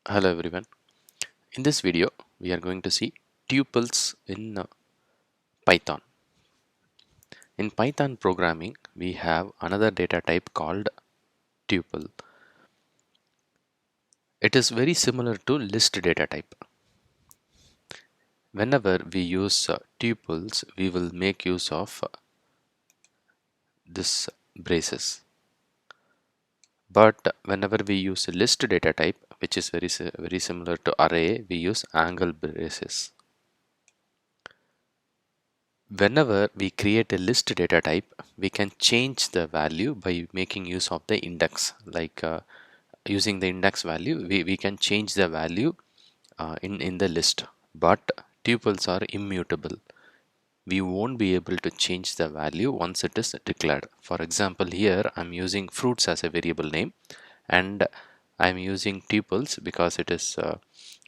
Hello everyone. In this video, we are going to see tuples in Python. In Python programming, we have another data type called tuple. It is very similar to list data type. Whenever we use tuples, we will make use of this braces. But whenever we use list data type, which is very similar to array, we use angle braces. Whenever we create a list data type, we can change the value by making use of the index. Using the index value, we can change the value in the list. But tuples are immutable. We won't be able to change the value once it is declared. For example, here I'm using fruits as a variable name, and I'm using tuples because it is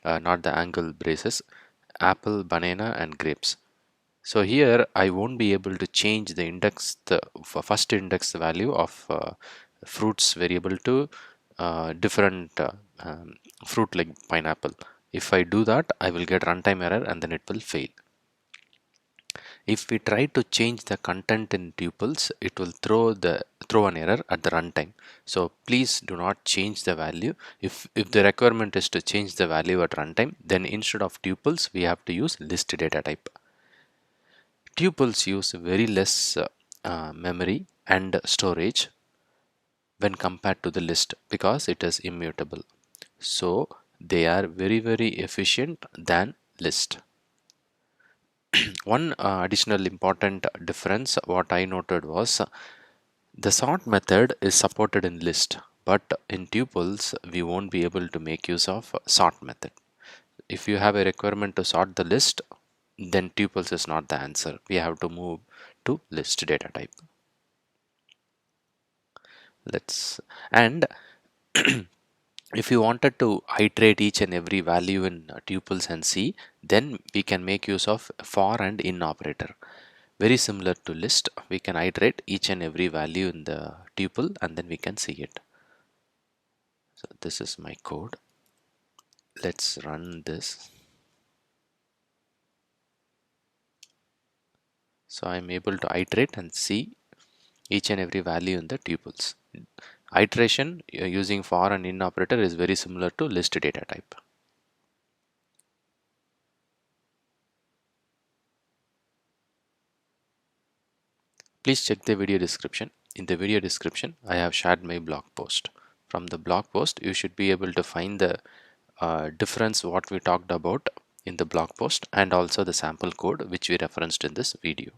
not the angle braces, apple, banana, and grapes. So here I won't be able to change the index, the first index value of fruits variable to different fruit like pineapple. If I do that, I will get runtime error and then it will fail. If we try to change the content in tuples, it will throw an error at the runtime. So please do not change the value. If the requirement is to change the value at runtime, then instead of tuples, we have to use list data type. Tuples use very less memory and storage when compared to the list because it is immutable. So they are very efficient than list. One additional important difference what I noted was the sort method is supported in list, but in tuples we won't be able to make use of sort method. If you have a requirement to sort the list, then tuples is not the answer. We have to move to list data type. Let's and if you wanted to iterate each and every value in tuples and see, then we can make use of for and in operator. Very similar to list, we can iterate each and every value in the tuple and then we can see it. So this is my code. Let's run this. So I'm able to iterate and see each and every value in the tuples. Iteration using for and in operator is very similar to list data type. Please check the video description. In the video description, I have shared my blog post. From the blog post, you should be able to find the difference what we talked about in the blog post and also the sample code which we referenced in this video.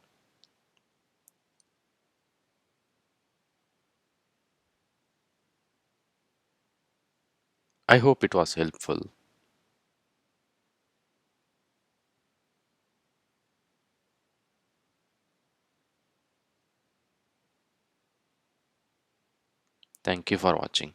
I hope it was helpful. Thank you for watching.